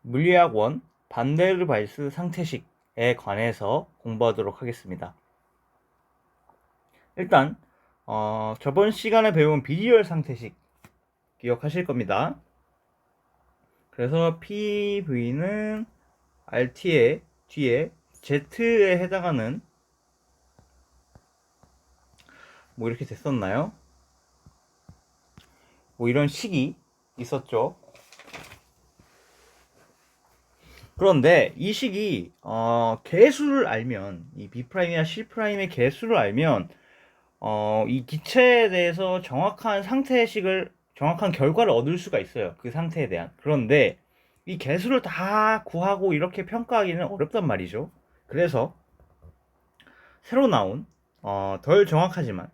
물리학 원 반데르발스 상태식에 관해서 공부하도록 하겠습니다. 일단 저번 시간에 배운 비주얼 상태식 기억하실 겁니다. 그래서 PV는 RT의 뒤에 Z에 해당하는 뭐 이렇게 됐었나요? 뭐 이런 식이 있었죠. 그런데 이 식이 개수를 알면, 이 B'이나 C'의 개수를 알면 이 기체에 대해서 정확한 결과를 얻을 수가 있어요. 그 상태에 대한. 그런데 이 개수를 다 구하고 이렇게 평가하기는 어렵단 말이죠. 그래서 새로 나온 덜 정확하지만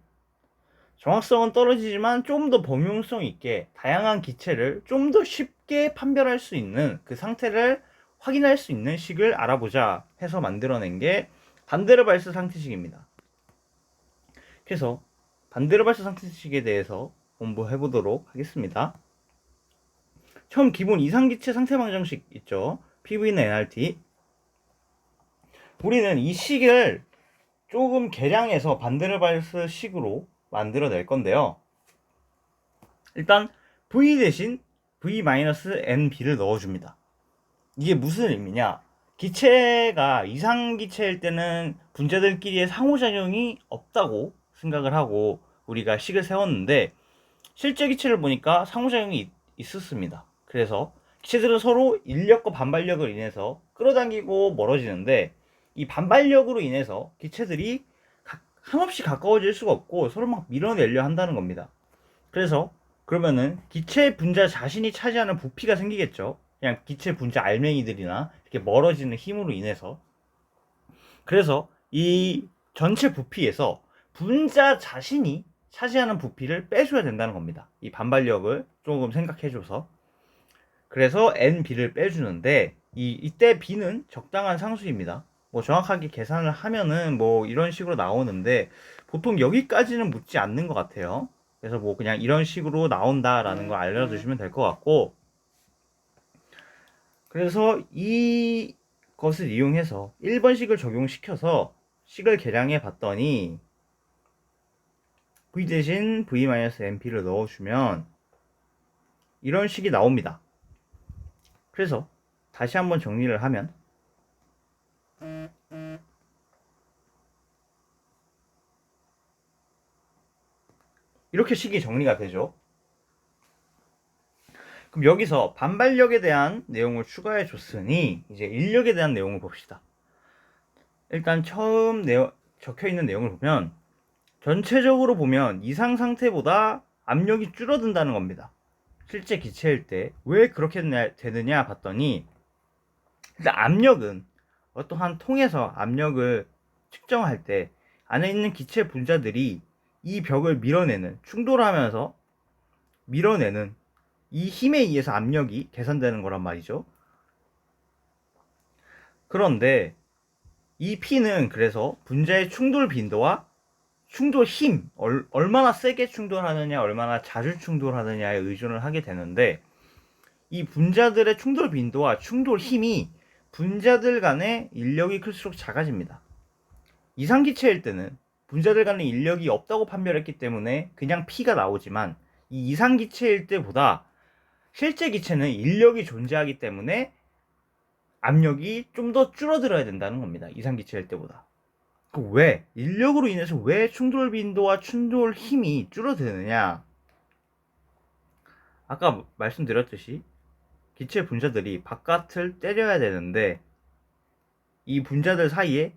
정확성은 떨어지지만 좀 더 범용성 있게 다양한 기체를 좀 더 쉽게 판별할 수 있는 그 상태를 확인할 수 있는 식을 알아보자 해서 만들어낸 게 반데르발스 상태식입니다. 그래서 반데르발스 상태식에 대해서 공부해 보도록 하겠습니다. 처음 기본 이상기체 상태 방정식 있죠. PV는 nRT. 우리는 이 식을 조금 개량해서 반데르발스 식으로 만들어낼 건데요. 일단 V 대신 V-NB를 넣어줍니다. 이게 무슨 의미냐? 기체가 이상기체일 때는 분자들끼리의 상호작용이 없다고 생각을 하고 우리가 식을 세웠는데 실제 기체를 보니까 상호작용이 있었습니다. 그래서 기체들은 서로 인력과 반발력을 인해서 끌어당기고 멀어지는데 이 반발력으로 인해서 기체들이 한없이 가까워질 수가 없고 서로 막 밀어내려 한다는 겁니다. 그래서 그러면은 기체 분자 자신이 차지하는 부피가 생기겠죠. 그냥 기체 분자 알맹이들이나 이렇게 멀어지는 힘으로 인해서. 그래서 이 전체 부피에서 분자 자신이 차지하는 부피를 빼줘야 된다는 겁니다. 이 반발력을 조금 생각해줘서. 그래서 NB를 빼주는데 이때 B는 적당한 상수입니다. 뭐 정확하게 계산을 하면은 뭐 이런 식으로 나오는데 보통 여기까지는 묻지 않는 것 같아요. 그래서 뭐 그냥 이런 식으로 나온다라는 거 알려주시면 될 것 같고, 그래서 이것을 이용해서 1번식을 적용시켜서 식을 계량해 봤더니 V 대신 V-NP를 넣어주면 이런 식이 나옵니다. 그래서 다시 한번 정리를 하면 이렇게 식이 정리가 되죠. 그럼 여기서 반발력에 대한 내용을 추가해 줬으니 이제 인력에 대한 내용을 봅시다. 일단 처음 적혀 있는 내용을 보면 전체적으로 보면 이상 상태보다 압력이 줄어든다는 겁니다. 실제 기체일 때 왜 그렇게 되느냐 봤더니 일단 압력은 어떠한 통에서 압력을 측정할 때 안에 있는 기체 분자들이 이 벽을 밀어내는 충돌하면서 밀어내는 이 힘에 의해서 압력이 계산되는 거란 말이죠. 그런데 이 P는 그래서 분자의 충돌 빈도와 충돌 힘, 얼마나 세게 충돌하느냐, 얼마나 자주 충돌하느냐에 의존을 하게 되는데 이 분자들의 충돌 빈도와 충돌 힘이 분자들 간의 인력이 클수록 작아집니다. 이상기체일 때는 분자들 간의 인력이 없다고 판별했기 때문에 그냥 P가 나오지만 이 이상기체일 때보다 실제 기체는 인력이 존재하기 때문에 압력이 좀 더 줄어들어야 된다는 겁니다. 이상기체일 때보다. 왜? 인력으로 인해서 왜 충돌 빈도와 충돌 힘이 줄어드느냐? 아까 말씀드렸듯이 기체 분자들이 바깥을 때려야 되는데 이 분자들 사이에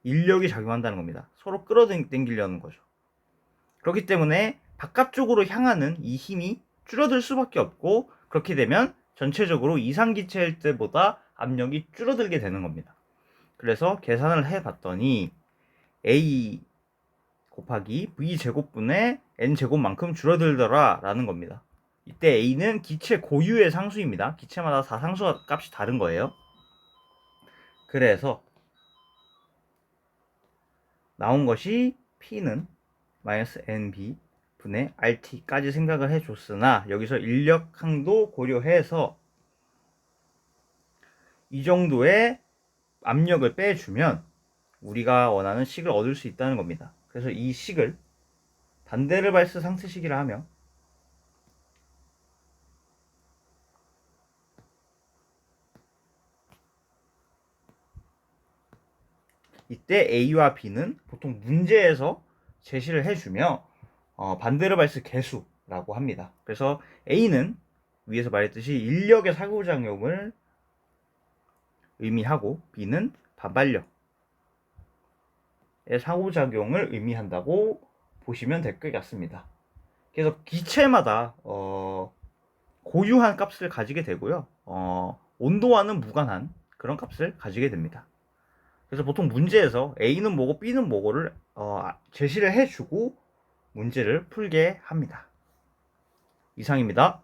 인력이 작용한다는 겁니다. 서로 끌어당기려는 거죠. 그렇기 때문에 바깥쪽으로 향하는 이 힘이 줄어들 수밖에 없고 그렇게 되면 전체적으로 이상기체일 때보다 압력이 줄어들게 되는 겁니다. 그래서 계산을 해봤더니 A 곱하기 V제곱분의 N제곱만큼 줄어들더라 라는 겁니다. 이때 A는 기체 고유의 상수입니다. 기체마다 다 상수 값이 다른 거예요. 그래서 나온 것이 P는 마이너스 NB 분의 RT까지 생각을 해줬으나 여기서 인력항도 고려해서 이 정도의 압력을 빼주면 우리가 원하는 식을 얻을 수 있다는 겁니다. 그래서 이 식을 반데르발스 상태식이라 하며 이때 A와 B는 보통 문제에서 제시를 해주며 반데르발스 계수라고 합니다. 그래서 A는 위에서 말했듯이 인력의 상호작용을 의미하고 B는 반발력의 상호작용을 의미한다고 보시면 될 것 같습니다. 그래서 기체마다 고유한 값을 가지게 되고요. 온도와는 무관한 그런 값을 가지게 됩니다. 그래서 보통 문제에서 A는 뭐고 B는 뭐고를 제시를 해주고 문제를 풀게 합니다. 이상입니다.